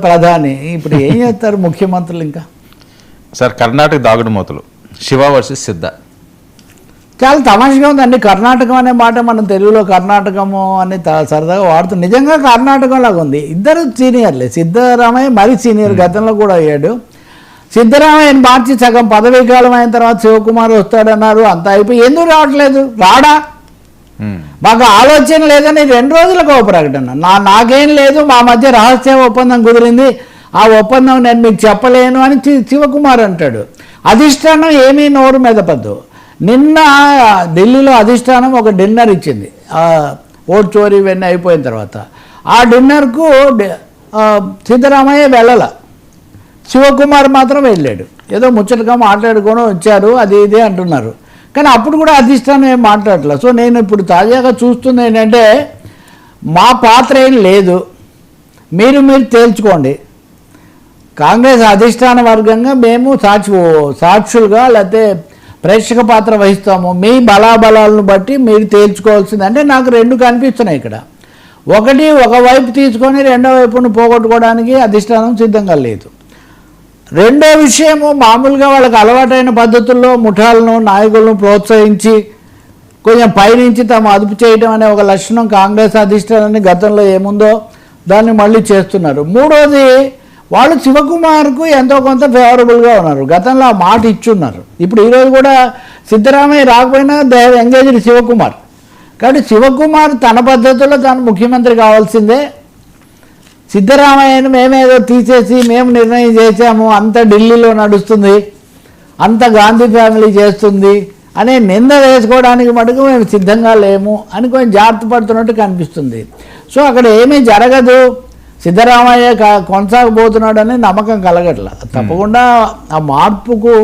ప్రధాని ఇప్పుడు ఏం చేస్తారు ముఖ్యమంత్రులు ఇంకా? సార్ కర్ణాటక దాగుడు మూతలు శివ వర్సెస్ సిద్ధ చాలా తమాషగా ఉందండి. కర్ణాటకం అనే మాట మనం తెలుగులో కర్ణాటకము అని సరదాగా వాడుతూ నిజంగా కర్ణాటకం లాగా ఉంది. ఇద్దరు సీనియర్లే. సిద్ధరామయ్య మరీ సీనియర్, గతంలో కూడా అయ్యాడు. సిద్ధరామయ్యని మార్చి సగం పదవీ కాలం అయిన తర్వాత శివకుమార్ వస్తాడన్నారు. అంత అయిపోయి ఎందుకు రావట్లేదు? రాడా? మాకు ఆలోచన లేదని 2 రోజులకు ఒక ప్రకటన. నాకేం లేదు, మా మధ్య రహస్య ఒప్పందం కుదిరింది, ఆ ఒప్పందం నేను మీకు చెప్పలేను అని శివకుమార్ అంటాడు. అధిష్టానం ఏమీ నోరు మెదపద్దు. నిన్న ఢిల్లీలో అధిష్టానం ఒక డిన్నర్ ఇచ్చింది ఓట్ చోరీ ఇవన్నీ అయిపోయిన తర్వాత. ఆ డిన్నర్కు సిద్ధరామయ్య వెళ్ళాల, శివకుమార్ మాత్రం వెళ్ళాడు. ఏదో ముచ్చటగా మాట్లాడుకొని వచ్చారు, అది ఇదే అంటున్నారు. కానీ అప్పుడు కూడా అధిష్టానం ఏం మాట్లాడలేదు. సో నేను ఇప్పుడు తాజాగా చూస్తుంది ఏంటంటే, మా పాత్ర ఏం లేదు, మీరు తేల్చుకోండి. కాంగ్రెస్ అధిష్టాన వర్గంగా మేము సాక్షులుగా లేకపోతే ప్రేక్షక పాత్ర వహిస్తాము, మీ బలాబలాలను బట్టి మీరు తేల్చుకోవాల్సింది. అంటే నాకు 2 కనిపిస్తున్నాయి ఇక్కడ. ఒకవైపు తీసుకొని రెండో వైపును పోగొట్టుకోవడానికి అధిష్టానం సిద్ధంగా లేదు. రెండో విషయము, మామూలుగా వాళ్ళకి అలవాటైన పద్ధతుల్లో ముఠాలను నాయకులను ప్రోత్సహించి కొంచెం పైనుంచి తమ అదుపు చేయడం అనే ఒక లక్షణం కాంగ్రెస్ అధిష్టానాన్ని గతంలో ఏముందో దాన్ని మళ్ళీ చేస్తున్నారు. మూడోది, వాళ్ళు శివకుమార్కు ఎంతో కొంత ఫేవరబుల్గా ఉన్నారు. గతంలో ఆ మాట ఇచ్చున్నారు. ఇప్పుడు ఈరోజు కూడా సిద్ధరామయ్య రాకపోయినా దే హ్యావ్ ఎంగేజ్డ్ శివకుమార్. కాబట్టి శివకుమార్ తన పద్ధతుల్లో తాను ముఖ్యమంత్రి కావాల్సిందే. సిద్ధరామయ్యను మేమేదో తీసేసి మేము నిర్ణయం చేశాము, అంత ఢిల్లీలో నడుస్తుంది, అంత గాంధీ ఫ్యామిలీ చేస్తుంది అనే నింద వేసుకోవడానికి మటుకు మేము సిద్ధంగా లేము అని కొంచెం జాగ్రత్త పడుతున్నట్టు కనిపిస్తుంది. సో అక్కడ ఏమీ జరగదు, సిద్ధరామయ్య కొనసాగబోతున్నాడని నమ్మకం కలగట్ల. తప్పకుండా ఆ మార్పుకు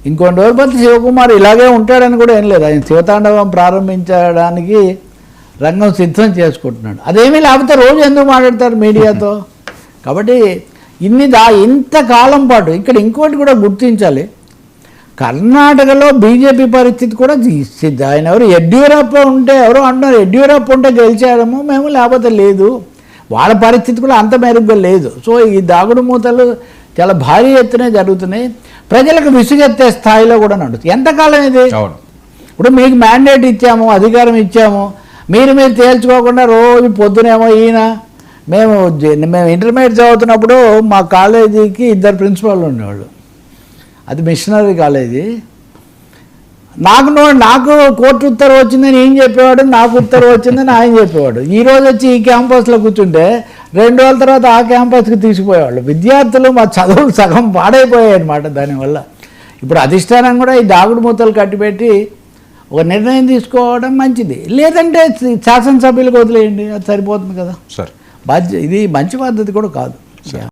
ఇంకొన్ని రోజుల పాటు శివకుమార్ ఇలాగే ఉంటాడని కూడా ఏం లేదు. ఆయన శివతాండవం ప్రారంభించడానికి రంగం సిద్ధం చేసుకుంటున్నాడు. అదేమీ లేకపోతే రోజు ఎందుకు మాట్లాడతారు మీడియాతో? కాబట్టి ఇంతకాలం పాటు ఇక్కడ ఇంకోటి కూడా గుర్తించాలి. కర్ణాటకలో బీజేపీ పరిస్థితి కూడా ఆయన ఎవరు యడ్యూరప్ప ఉంటే, ఎవరో అంటున్నారు యడ్యూరప్ప ఉంటే గెలిచాడము మేము, లేకపోతే లేదు. వాళ్ళ పరిస్థితి కూడా అంత మెరుగ్గా లేదు. సో ఈ దాగుడు మూతలు చాలా భారీ ఎత్తునే జరుగుతున్నాయి. ప్రజలకు విసుగెత్తే స్థాయిలో కూడా నడుస్తుంది. ఎంతకాలం ఇది? ఇప్పుడు మీకు మ్యాండేట్ ఇచ్చాము, అధికారం ఇచ్చాము, మీరు తేల్చుకోకుండా రోజు పొద్దునేమో ఈయన మేము ఇంటర్మీడియట్ చదువుతున్నప్పుడు మా కాలేజీకి 2 ప్రిన్సిపాల్ ఉండేవాళ్ళు. అది మిషనరీ కాలేజీ. నాకు కోర్టు ఉత్తర్వు వచ్చిందని ఈయన చెప్పేవాడు, నాకు ఉత్తర్వు వచ్చిందని ఆయన చెప్పేవాడు. ఈరోజు వచ్చి ఈ క్యాంపస్లో కూర్చుంటే 2 రోజుల తర్వాత ఆ క్యాంపస్కి తీసుకుపోయేవాళ్ళు. విద్యార్థులు మా చదువులు సగం పాడైపోయాయి అన్నమాట దానివల్ల. ఇప్పుడు అధిష్టానం కూడా ఈ దాగుడు మూతలు కట్టిపెట్టి ఒక నిర్ణయం తీసుకోవడం మంచిది. లేదంటే శాసనసభ్యులకు వదిలేయండి, అది సరిపోతుంది కదా. సార్ ఇది మంచి పద్ధతి కూడా కాదు.